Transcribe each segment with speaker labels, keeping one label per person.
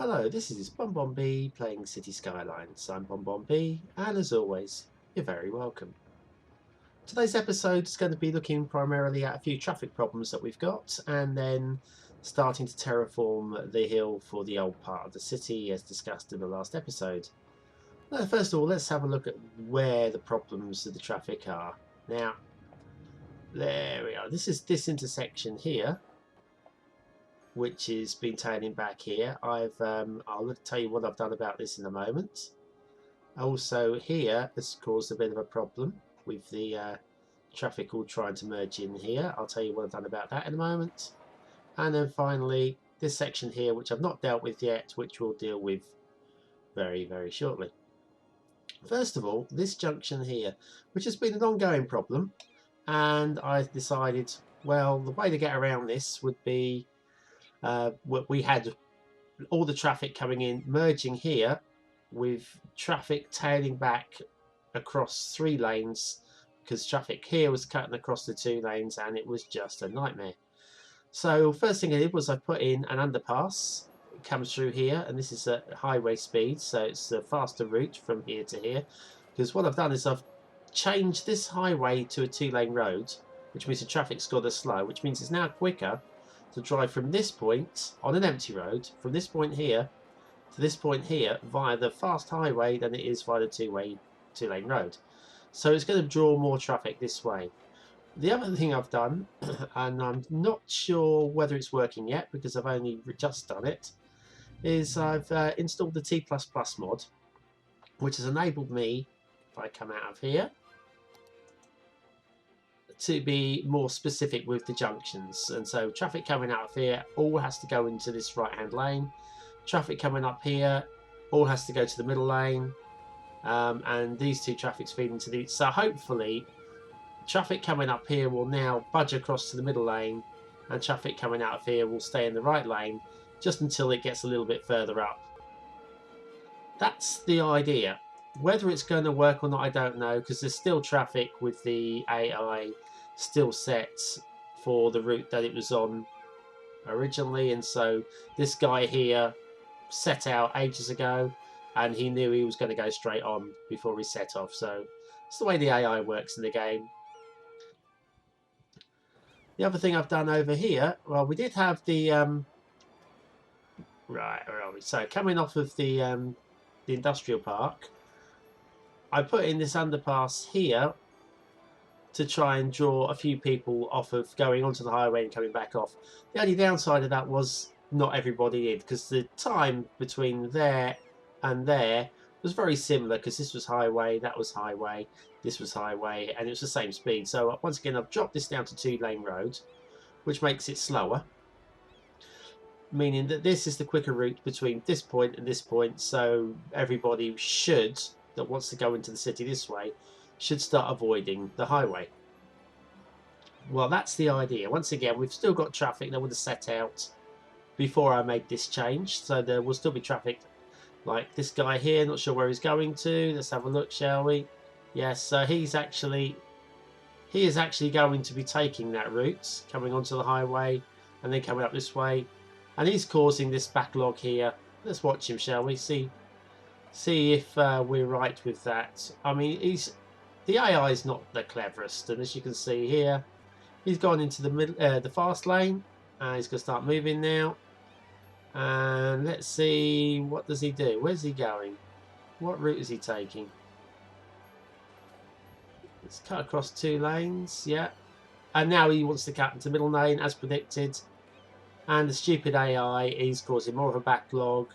Speaker 1: Hello, this is Bonbon playing City Skylines. I'm Bonbon and as always, you're very welcome. Today's episode is going to be looking primarily at a few traffic problems that we've got and then starting to terraform the hill for the old part of the city as discussed in the last episode. First of all, let's have a look at where the problems of the traffic are. Now, there we are. This is this intersection here, which is been turning back here. I'll tell you what I've done about this in a moment. Also here, this caused a bit of a problem with the traffic all trying to merge in here. I'll tell you what I've done about that in a moment. And then finally, this section here, which I've not dealt with yet, which we'll deal with very, very shortly. First of all, this junction here, which has been an ongoing problem, and I decided, well, the way to get around this would be we had all the traffic coming in, merging here, with traffic tailing back across 3 lanes, because traffic here was cutting across the 2 lanes and it was just a nightmare. So first thing I did was I put in an underpass. It comes through here, and this is at highway speed, so it's a faster route from here to here. Because what I've done is I've changed this highway to a 2-lane road, which means the traffic's got to slow, which means it's now quicker to drive from this point on an empty road, from this point here to this point here via the fast highway than it is via the 2-lane road. So it's going to draw more traffic this way. The other thing I've done, and I'm not sure whether it's working yet because I've only just done it, is I've installed the T++ mod, which has enabled me, if I come out of here, to be more specific with the junctions. And so traffic coming out of here all has to go into this right hand lane. Traffic coming up here all has to go to the middle lane, and these 2 traffics feed into the, so hopefully traffic coming up here will now budge across to the middle lane, and traffic coming out of here will stay in the right lane just until it gets a little bit further up. That's the idea. Whether it's going to work or not, I don't know, because there's still traffic with the AI still set for the route that it was on originally, and so this guy here set out ages ago and he knew he was going to go straight on before he set off. So it's the way the AI works in the game. The other thing I've done over here, well, we did have the right, where are we? So coming off of the industrial park, I put in this underpass here to try and draw a few people off of going onto the highway and coming back off. The only downside of that was not everybody did, because the time between there and there was very similar, because this was highway, that was highway, this was highway, and it was the same speed. So once again, I've dropped this down to 2-lane road, which makes it slower, meaning that this is the quicker route between this point and this point. So everybody should, that wants to go into the city this way, should start avoiding the highway. Well, that's the idea. Once again, we've still got traffic that would have set out before I made this change, so there will still be traffic like this guy here, not sure where he's going to. Let's have a look, shall we? Yes, so he is actually going to be taking that route, coming onto the highway and then coming up this way, and he's causing this backlog here. Let's watch him, shall we? See if we're right with that. I mean, the AI is not the cleverest, and as you can see here, he's gone into the fast lane, and he's going to start moving now. And let's see, what does he do? Where's he going? What route is he taking? Let's cut across 2 lanes, yeah. And now he wants to cut into middle lane as predicted. And the stupid AI is causing more of a backlog.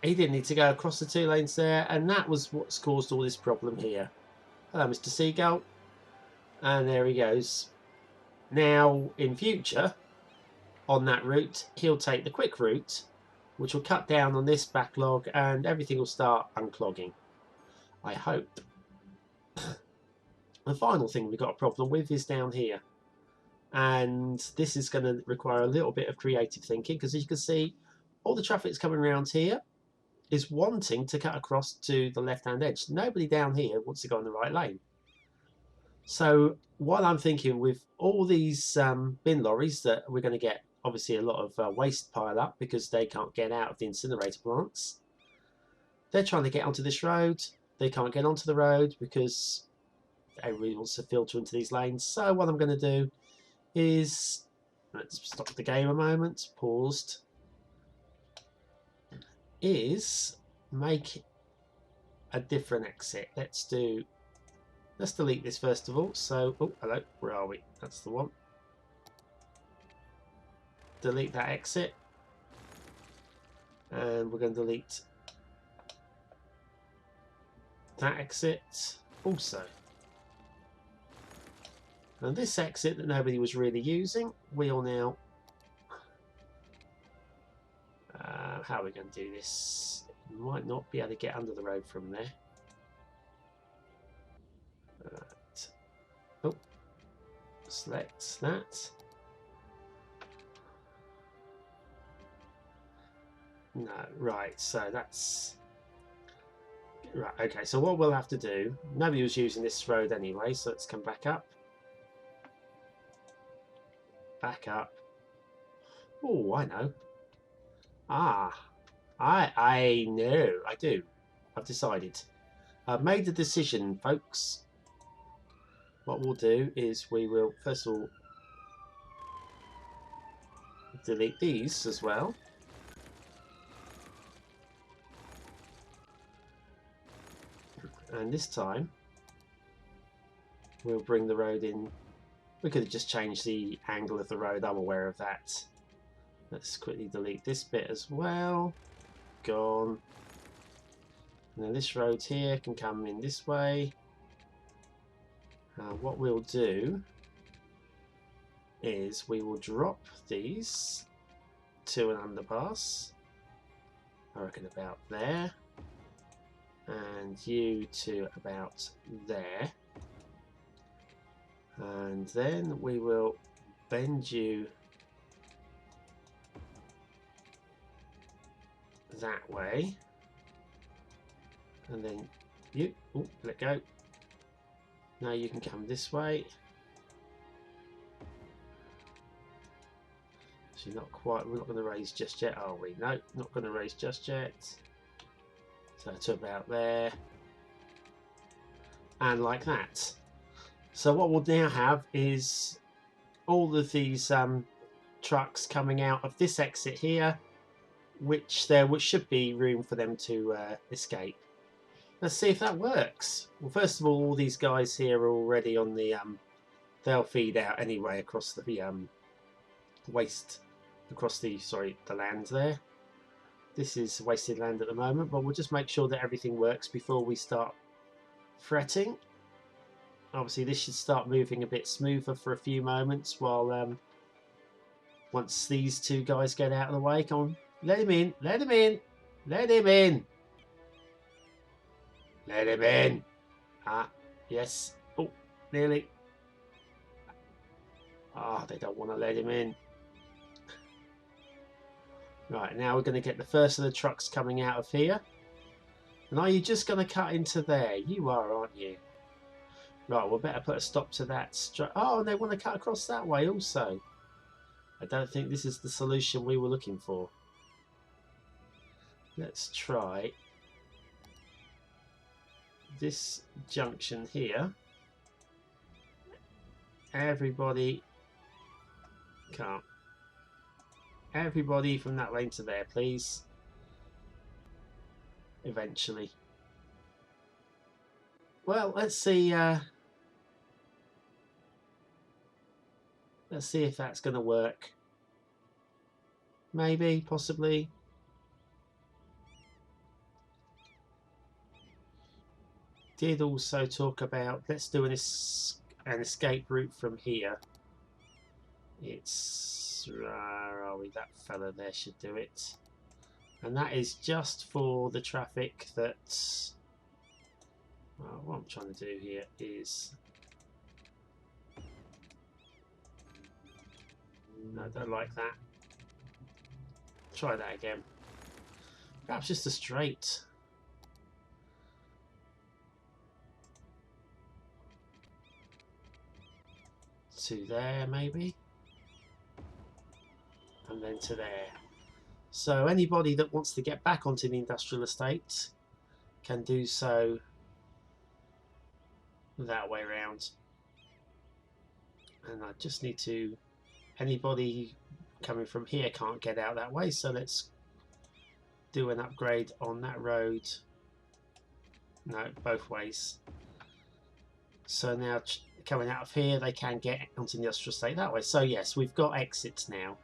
Speaker 1: He didn't need to go across the 2 lanes there, and that was what's caused all this problem here. Hello, Mr. Seagull. And there he goes. Now, in future, on that route, he'll take the quick route, which will cut down on this backlog, and everything will start unclogging, I hope. The final thing we've got a problem with is down here, and this is going to require a little bit of creative thinking, because as you can see, all the traffic's coming around here is wanting to cut across to the left-hand edge. Nobody down here wants to go in the right lane. So what I'm thinking, with all these bin lorries that we're going to get obviously a lot of waste pile up because they can't get out of the incinerator plants. They're trying to get onto this road. They can't get onto the road because everybody wants to filter into these lanes. So what I'm going to do is, let's stop the game a moment, paused, is make a different exit. Let's delete this first of all. So, oh, hello, where are we? That's the one. Delete that exit. And we're going to delete that exit also. And this exit that nobody was really using, we'll now... how are we going to do this? We might not be able to get under the road from there. Right. Oh, select that. No, right, so that's... Right, okay, so what we'll have to do... Nobody was using this road anyway, so let's come back up. Back up. Oh, I know. Ah, I know, I do. I've decided. I've made the decision, folks. What we'll do is we will, first of all, delete these as well. And this time, we'll bring the road in. We could have just changed the angle of the road, I'm aware of that. Let's quickly delete this bit as well. Gone. Now this road here can come in this way. What we'll do is we will drop these to an underpass. I reckon about there. And you to about there. And then we will bend you that way. And then you, oh, let go. Now you can come this way. So not quite, we're not going to raise just yet, are we? No, not going to raise just yet. So to about there. And like that. So what we'll now have is all of these trucks coming out of this exit here, which should be room for them to escape. Let's see if that works. Well, first of all these guys here are already on the, they'll feed out anyway across the waste, across the, sorry, the land there. This is wasted land at the moment, but we'll just make sure that everything works before we start fretting. Obviously this should start moving a bit smoother for a few moments while once these two guys get out of the way. Come on, let him in, let him in, let him in. Let him in. Ah, yes. Oh, nearly. Ah, they don't want to let him in. Right, now we're going to get the first of the trucks coming out of here. And are you just going to cut into there? You are, aren't you? Right, we'll better put a stop to that. Oh, they want to cut across that way also. I don't think this is the solution we were looking for. Let's try this junction here. Everybody can't. Everybody from that lane to there, please. Eventually. Well, let's see. Let's see if that's going to work. Maybe, possibly. Did also talk about, let's do an escape route from here. It's, where are we? That fella there should do it. And that is just for the traffic that, well, what I'm trying to do here is, no, I don't like that. Try that again. Perhaps just a straight. To there, maybe. and then to there. So anybody that wants to get back onto the industrial estate can do so that way round. And I just need to, anybody coming from here can't get out that way, so let's do an upgrade on that road. No, both ways. So now coming out of here they can get onto the industrial estate that way. So yes, we've got exits now.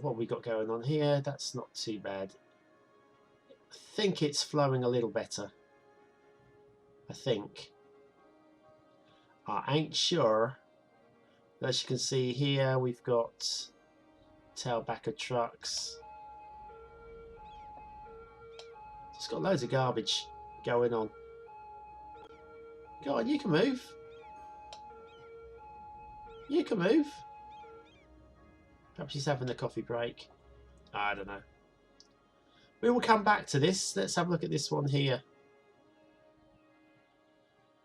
Speaker 1: What have we got going on here? That's not too bad. I think it's flowing a little better. I think. I ain't sure. As you can see here, we've got tailbacker trucks. It's got loads of garbage going on. Go on, you can move. You can move. Perhaps he's having a coffee break. I don't know. We will come back to this. Let's have a look at this one here.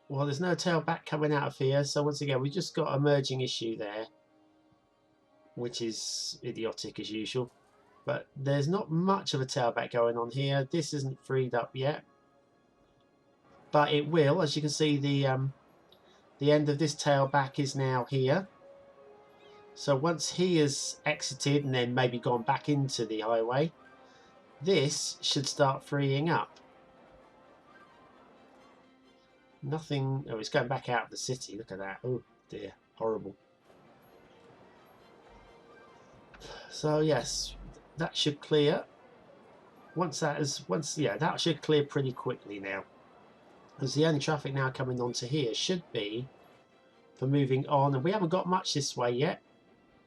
Speaker 1: Well, there's no tailback coming out of here, so once again we've just got a merging issue there, which is idiotic as usual. But there's not much of a tailback going on here. This isn't freed up yet, but it will. As you can see, the end of this tailback is now here. So once he has exited and then maybe gone back into the highway, this should start freeing up. Nothing. Oh, it's going back out of the city. Look at that. Oh dear, horrible. So yes, that should clear. That should clear pretty quickly now. Because the only traffic now coming onto here should be for moving on, and we haven't got much this way yet.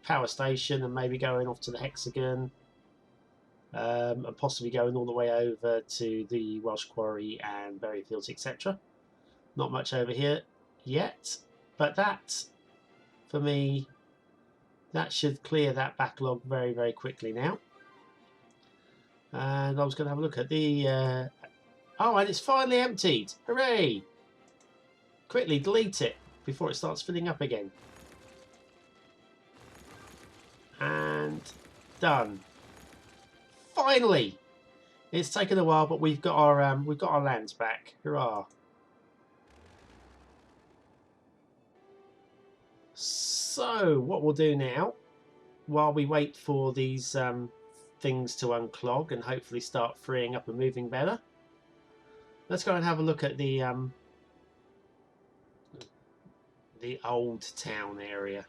Speaker 1: Power station and maybe going off to the Hexagon, and possibly going all the way over to the Welsh Quarry and Berryfields, etc. Not much over here yet, but that, for me, that should clear that backlog very, very quickly now. And I was going to have a look at the... oh, and it's finally emptied! Hooray! Quickly delete it before it starts filling up again. And done. Finally! It's taken a while, but we've got our lands back. Hurrah! So what we'll do now, while we wait for these things to unclog and hopefully start freeing up and moving better, let's go and have a look at the old town area.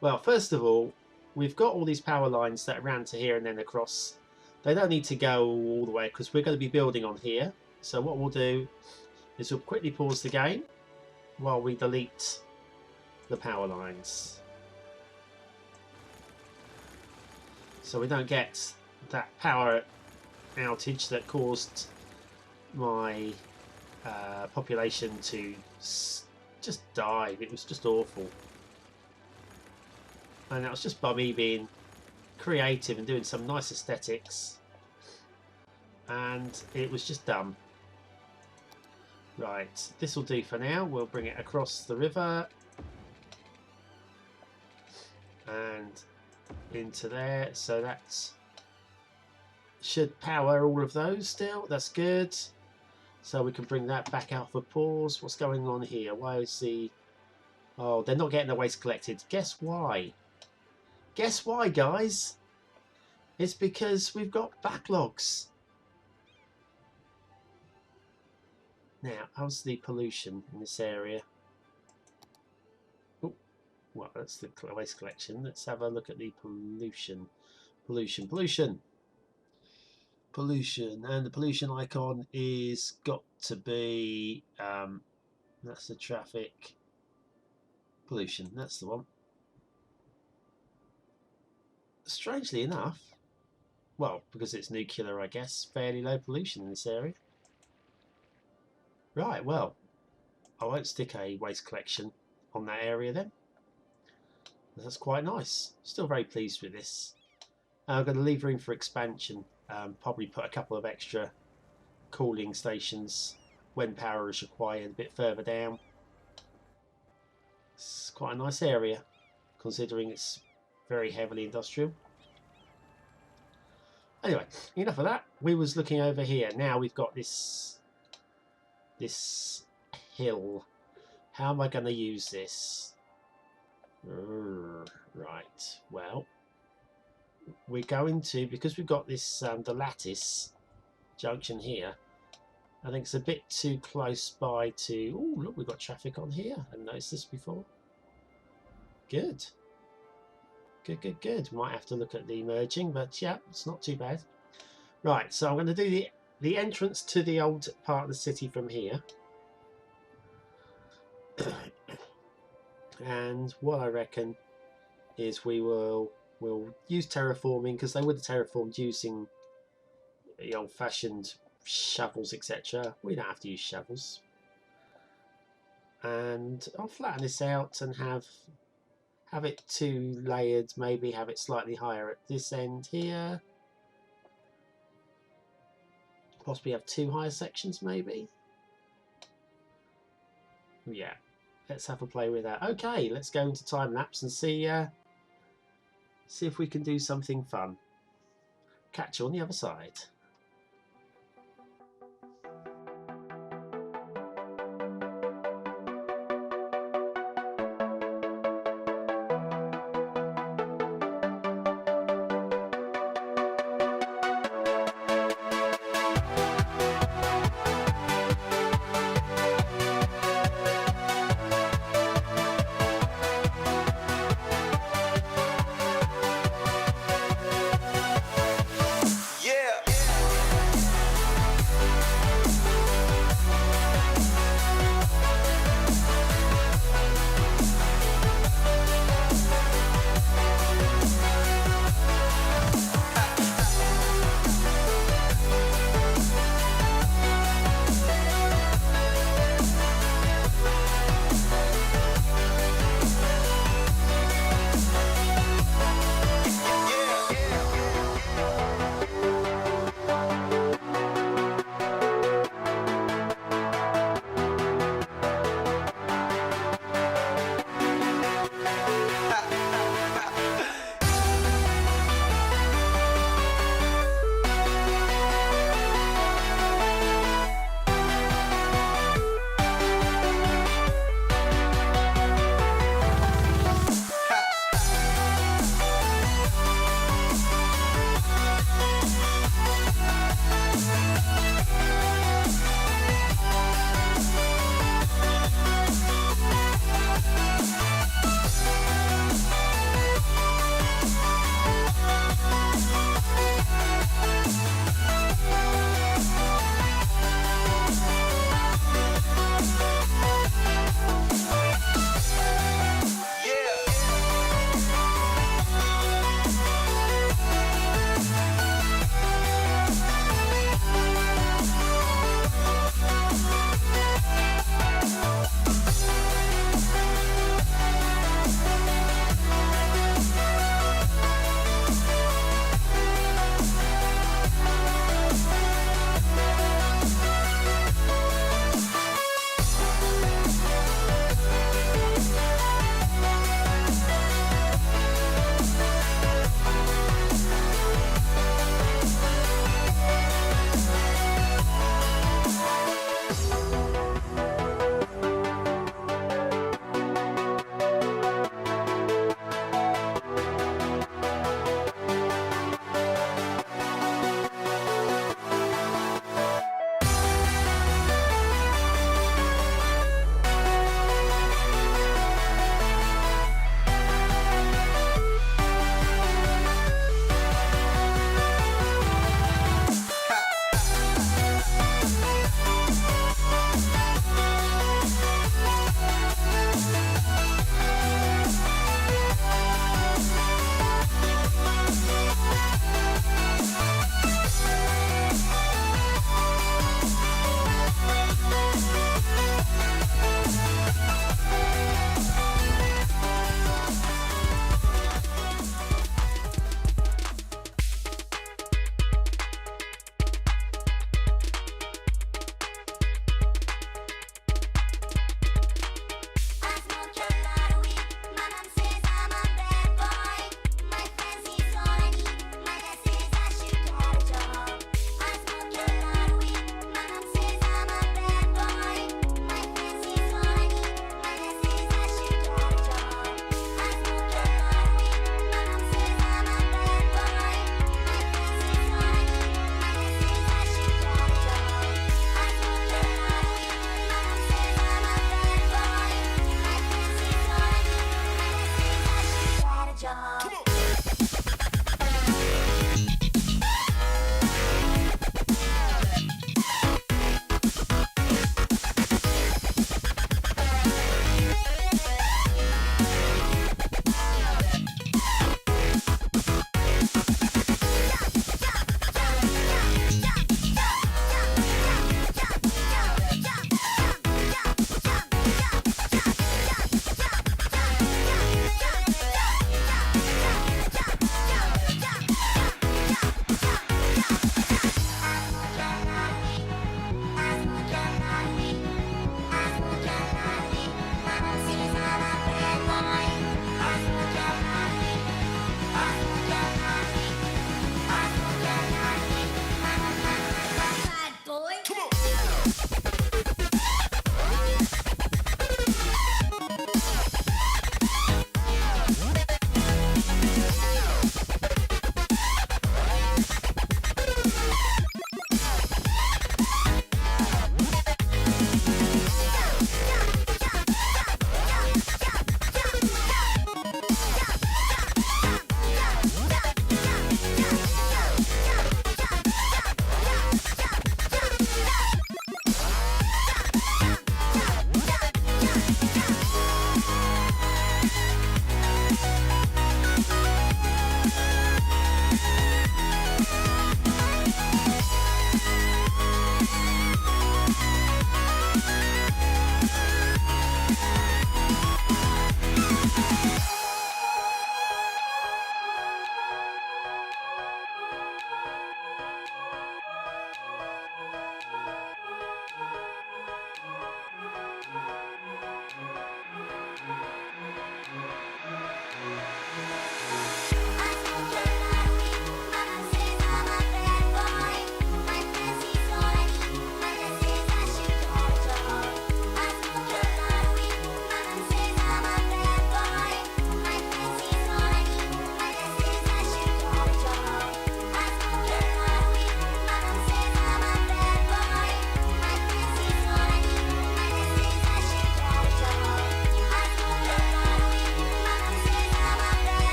Speaker 1: Well, first of all, we've got all these power lines that ran to here and then across. They don't need to go all the way because we're going to be building on here. So what we'll do is we'll quickly pause the game while we delete the power lines, so we don't get that power outage that caused my population to just die. It was just awful, and that was just by me being creative and doing some nice aesthetics, and it was just dumb. Right, this will do for now. We'll bring it across the river and into there, so that should power all of those still. That's good. So we can bring that back out for pause. What's going on here? Why is the... oh, they're not getting the waste collected. Guess why? Guess why, guys? It's because we've got backlogs. Now, how's the pollution in this area? Oh, well, that's the waste collection. Let's have a look at the pollution. Pollution. And the pollution icon is got to be... that's the traffic. Pollution, that's the one. Strangely enough, well, because it's nuclear, I guess, fairly low pollution in this area. Right, well, I won't stick a waste collection on that area then. That's quite nice. Still very pleased with this. I'm going to leave room for expansion. Probably put a couple of extra cooling stations when power is required a bit further down. It's quite a nice area, considering it's very heavily industrial. Anyway, enough of that. We was looking over here. Now we've got this hill. How am I going to use this? Right. Well, we're going to, because we've got this the lattice junction here. I think it's a bit too close by to. Oh, look, we've got traffic on here. I hadn't noticed this before. Good. Good. Might have to look at the merging, but yeah, it's not too bad. Right, so I'm going to do the entrance to the old part of the city from here. And what I reckon is we'll use terraforming, because they would have terraformed using the old-fashioned shovels, etc. We don't have to use shovels. And I'll flatten this out and have it 2 layered, maybe have it slightly higher at this end here. Possibly have 2 higher sections, maybe. Yeah, let's have a play with that. Okay, let's go into time lapse and see if we can do something fun. Catch you on the other side.
Speaker 2: Yeah.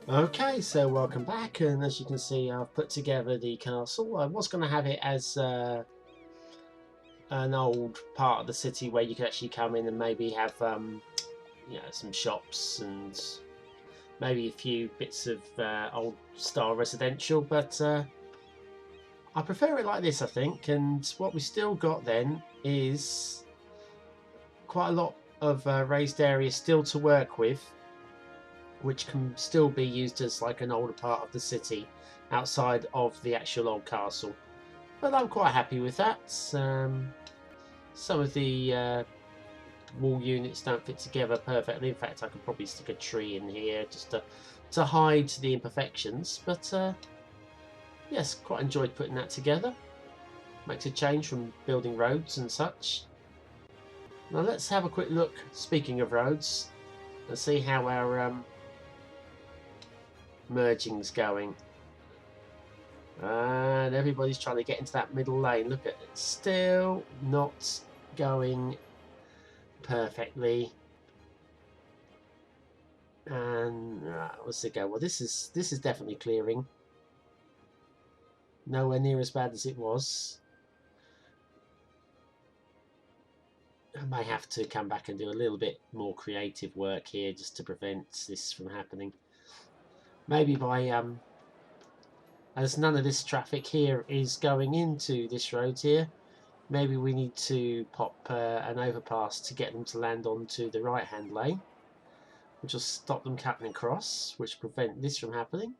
Speaker 1: Okay, so welcome back, and as you can see, I've put together the castle. I was going to have it as an old part of the city where you could actually come in and maybe have some shops and maybe a few bits of old style residential, but I prefer it like this, I think. And what we still got then is quite a lot of raised areas still to work with, which can still be used as like an older part of the city outside of the actual old castle. But I'm quite happy with that. Some of the wall units don't fit together perfectly. In fact, I could probably stick a tree in here just to hide the imperfections. But yes, quite enjoyed putting that together. Makes a change from building roads and such. Now let's have a quick look, speaking of roads, and see how our merging's going. And everybody's trying to get into that middle lane. Look at it, still not going perfectly. And what's it go? Well, this is definitely clearing. Nowhere near as bad as it was. I may have to come back and do a little bit more creative work here just to prevent this from happening. Maybe by as none of this traffic here is going into this road here, maybe we need to pop an overpass to get them to land onto the right hand lane, which will stop them cutting across, which prevent this from happening.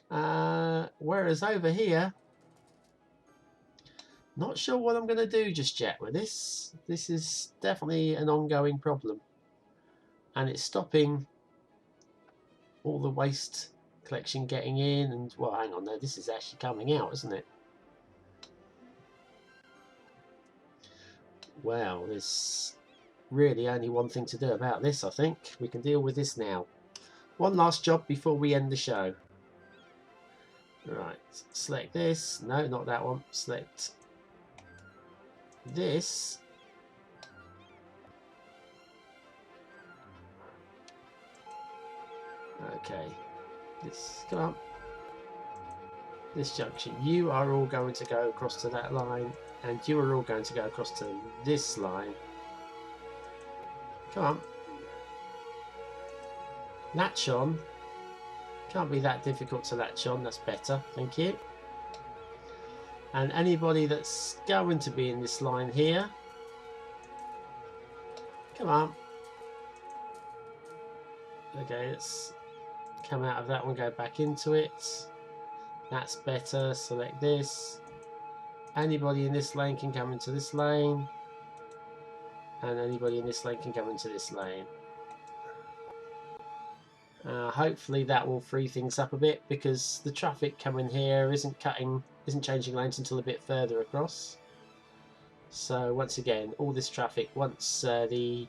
Speaker 1: Whereas over here, not sure what I'm going to do just yet with this. This is definitely an ongoing problem, and it's stopping all the waste collection getting in. And well, hang on, no, this is actually coming out, isn't it? Well, there's really only one thing to do about this. I think we can deal with this now. One last job before we end the show. Right, select this. No, not that one. Select this. Okay, this, come on. This junction. You are all going to go across to that line, and you are all going to go across to this line. Come on. Latch on. Can't be that difficult to latch on. That's better. Thank you. And anybody that's going to be in this line here, come on. Okay, let's come out of that one, go back into it. That's better. Select this. Anybody in this lane can come into this lane, and anybody in this lane can come into this lane. Hopefully that will free things up a bit, because the traffic coming here isn't changing lanes until a bit further across. So once again, all this traffic, once the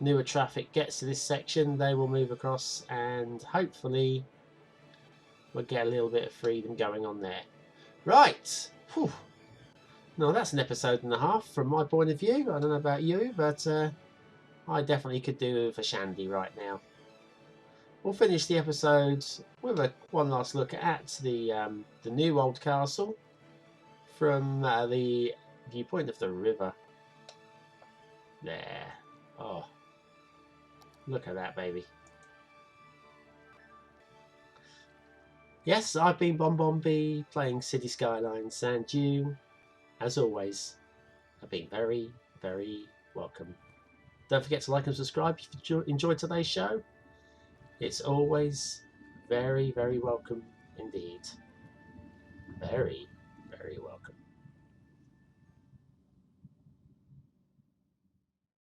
Speaker 1: newer traffic gets to this section, they will move across, and hopefully we'll get a little bit of freedom going on there. Right. Whew. Now that's an episode and a half from my point of view. I don't know about you, but I definitely could do with a shandy right now. We'll finish the episode with one last look at the new old castle from the viewpoint of the river. There. Oh, look at that, baby. Yes, I've been Bonbon playing City Skylines, and you, as always, have been very, very welcome. Don't forget to like and subscribe if you enjoyed today's show. It's always very, very welcome indeed. Very.